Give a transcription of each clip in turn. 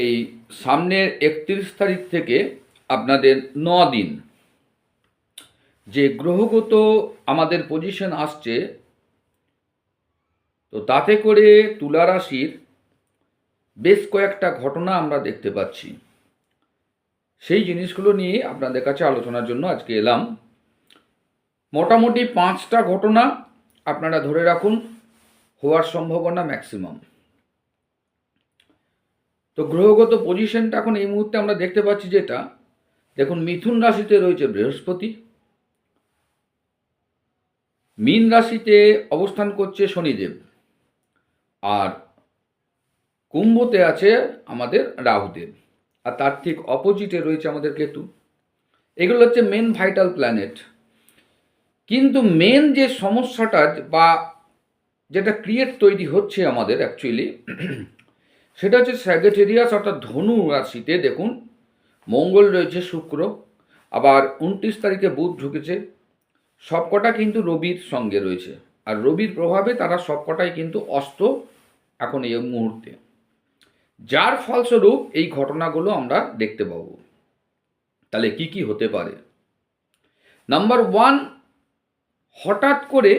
এই সামনের 31 তারিখ থেকে আপনাদের 9 দিন যে গ্রহগত আমাদের পজিশন আসছে, তো তাতে করে তুলা রাশির বেশ কয়েকটা ঘটনা আমরা দেখতে পাচ্ছি। সেই জিনিসগুলো নিয়ে আপনাদের কাছে আলোচনার জন্য আজকে এলাম। মোটামুটি 5টা ঘটনা আপনারা ধরে রাখুন হওয়ার সম্ভাবনা ম্যাক্সিমাম। তো গ্রহগত পজিশনটা এখন এই মুহূর্তে আমরা দেখতে পাচ্ছি, যেটা দেখুন, মিথুন রাশিতে রয়েছে বৃহস্পতি, মীন রাশিতে অবস্থান করছে শনিদেব, আর কুম্ভতে আছে আমাদের রাহুদেব, আর তার ঠিক অপোজিটে রয়েছে আমাদের কেতু। এগুলো হচ্ছে মেন ভাইটাল প্ল্যানেট। কিন্তু মেন যে সমস্যাটা বা যেটা ক্রিয়েট তৈরি হচ্ছে আমাদের অ্যাকচুয়ালি, সেটা হচ্ছে স্যাগেটেরিয়াস অর্থাৎ ধনু রাশিতে দেখুন মঙ্গল রয়েছে, শুক্র, আবার 29 তারিখে বুধ ঢুকেছে, সবকটা কিন্তু রবির সঙ্গে রয়েছে, আর রবির প্রভাবে তারা সবকটাই কিন্তু অস্ত এখন এই মুহূর্তে, যার ফলস্বরূপ এই ঘটনাগুলো আমরা দেখতে পাব। তাহলে কি কি হতে পারে? নাম্বার 1, হঠাৎ করে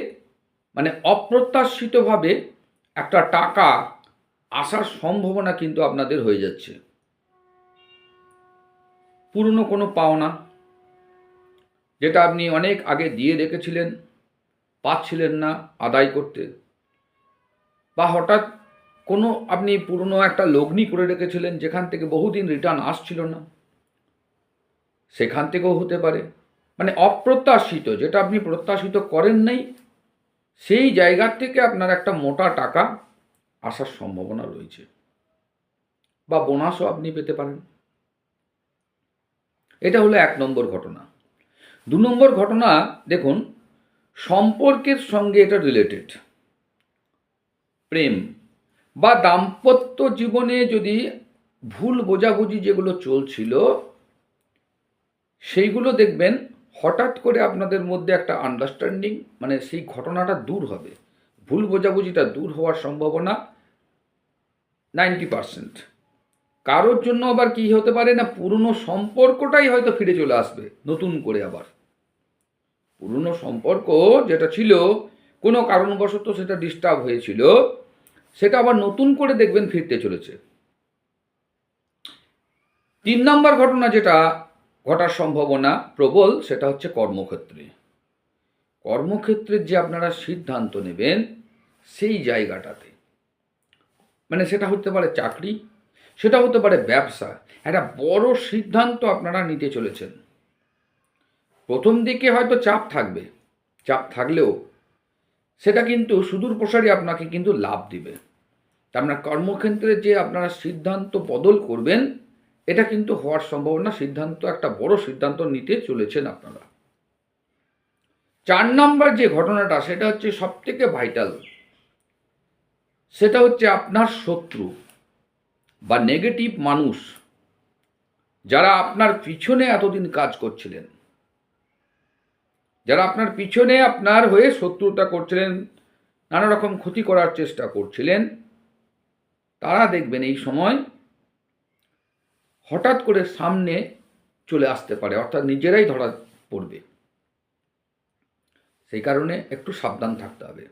মানে অপ্রত্যাশিতভাবে একটা টাকা আসার সম্ভাবনা কিন্তু আপনাদের হয়ে যাচ্ছে। পুরনো কোনো পাওনা যেটা আপনি অনেক আগে দিয়ে রেখেছিলেন, পাচ্ছিলেন না আদায় করতে, বা হঠাৎ কোনো আপনি পুরনো একটা লগ্নি করে রেখেছিলেন যেখান থেকে বহুদিন রিটার্ন আসছিল না, সেখান থেকেও হতে পারে। মানে অপ্রত্যাশিত, যেটা আপনি প্রত্যাশিত করেন নাই, সেই জায়গার থেকে আপনার একটা মোটা টাকা আসার সম্ভাবনা রয়েছে, বা বোনাসও আপনি পেতে পারেন। এটা হলো 1 নম্বর ঘটনা। 2 নম্বর ঘটনা দেখুন, সম্পর্কের সঙ্গে এটা রিলেটেড। প্রেম বা দাম্পত্য জীবনে যদি ভুল বোঝাবুঝি যেগুলো চলছিল, সেইগুলো দেখবেন হঠাৎ করে আপনাদের মধ্যে একটা আন্ডারস্ট্যান্ডিং, মানে সেই ঘটনাটা দূর হবে, ভুল বোঝাবুঝিটা দূর হওয়ার সম্ভাবনা 90%। কারোর জন্য আবার কি হতে পারে না, পুরনো সম্পর্কটাই হয়তো ফিরে চলে আসবে নতুন করে। আবার পুরনো সম্পর্ক যেটা ছিল কোনো কারণবশত সেটা ডিস্টার্ব হয়েছিল, সেটা আবার নতুন করে দেখবেন ফিরতে চলেছে। 3 নম্বর ঘটনা যেটা ঘটার সম্ভাবনা প্রবল, সেটা হচ্ছে কর্মক্ষেত্রে। কর্মক্ষেত্রের যে আপনারা সিদ্ধান্ত নেবেন সেই জায়গাটাতে, মানে সেটা হতে পারে চাকরি, সেটা হতে পারে ব্যবসা, একটা বড় সিদ্ধান্ত আপনারা নিতে চলেছেন। প্রথম দিকে হয়তো চাপ থাকবে, চাপ থাকলেও সেটা কিন্তু সুদূর প্রসারী আপনাকে কিন্তু লাভ দিবে। আপনার কর্মক্ষেত্রে যে আপনারা সিদ্ধান্ত বদল করবেন, এটা কিন্তু হওয়ার সম্ভাবনা, সিদ্ধান্ত একটা বড় সিদ্ধান্ত নিতে চলেছেন আপনারা। 4 নম্বর যে ঘটনাটা, সেটা হচ্ছে সবথেকে ভাইটাল। সেটা হচ্ছে আপনার শত্রু বা নেগেটিভ মানুষ, যারা আপনার পিছনে এতদিন কাজ করছিলেন, যারা আপনার পিছনে আপনার হয়ে শত্রুতা করছিলেন, নানা রকম ক্ষতি করার চেষ্টা করছিলেন, তারা দেখবেন এই সময় হঠাৎ করে সামনে চলে আসতে পারে, অর্থাৎ নিজেরাই ধরা পড়বে। সেই কারণে একটু সাবধান থাকতে হবে।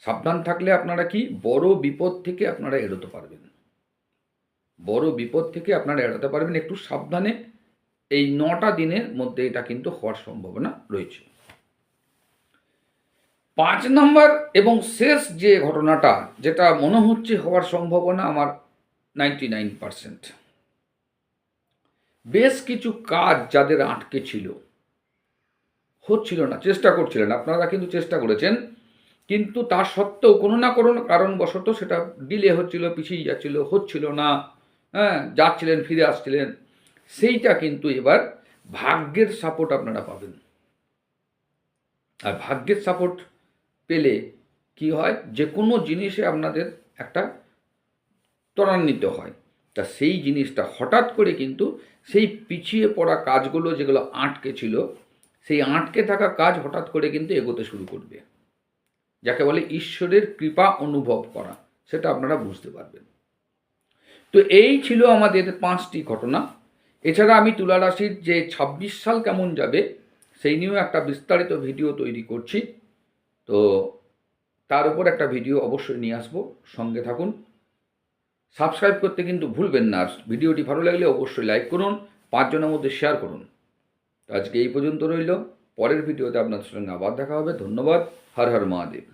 সাবধান থাকলে আপনারা কি বড় বিপদ থেকে আপনারা এড়োতে পারবেন, বড় বিপদ থেকে আপনারা এড়াতে পারবেন একটু সাবধানে। এই 9টা দিনের মধ্যে এটা কিন্তু হওয়ার সম্ভাবনা রয়েছে। 5 নম্বর এবং শেষ যে ঘটনাটা, যেটা মনে হচ্ছে হওয়ার সম্ভাবনা আমার 99%, বেশ কিছু কাজ যাদের আটকে ছিল, হচ্ছিল না, চেষ্টা করছিলেন, আপনারা কিন্তু চেষ্টা করেছেন, কিন্তু তা সত্ত্বেও কোনো না কোনো কারণবশত সেটা ডিলে হচ্ছিল, পিছিয়ে যাচ্ছিল, হচ্ছিল না, যাচ্ছিলেন ফিরে আসছিলেন, সেইটা কিন্তু এবার ভাগ্যের সাপোর্ট আপনারা পাবেন। আর ভাগ্যের সাপোর্ট পেলে কি হয়, যে কোনো জিনিসে আপনাদের একটা ত্বরান্বিত হয়। তা সেই জিনিসটা হঠাৎ করে কিন্তু সেই পিছিয়ে পড়া কাজগুলো যেগুলো আটকে ছিল, সেই আটকে থাকা কাজ হঠাৎ করে কিন্তু এগোতে শুরু করবে, যাকে বলে ঈশ্বরের কৃপা অনুভব করা, সেটা আপনারা বুঝতে পারবেন। তো এই ছিল আমাদের 5টি ঘটনা। এছাড়া আমি তুলা রাশির যে 26 সাল কেমন যাবে সেই নিয়েও একটা বিস্তারিত ভিডিও তৈরি করছি। তো তার উপর একটা ভিডিও অবশ্যই নিয়ে আসবো, সঙ্গে থাকুন। সাবস্ক্রাইব করতে কিন্তু ভুলবেন না। আর ভিডিওটি ভালো লাগলে অবশ্যই লাইক করুন, 5 জনের মধ্যে শেয়ার করুন। তো আজকে এই পর্যন্ত রইল। পরের ভিডিওতে আপনাদের সঙ্গে আবার দেখা হবে। ধন্যবাদ। হর হর মহাদেব।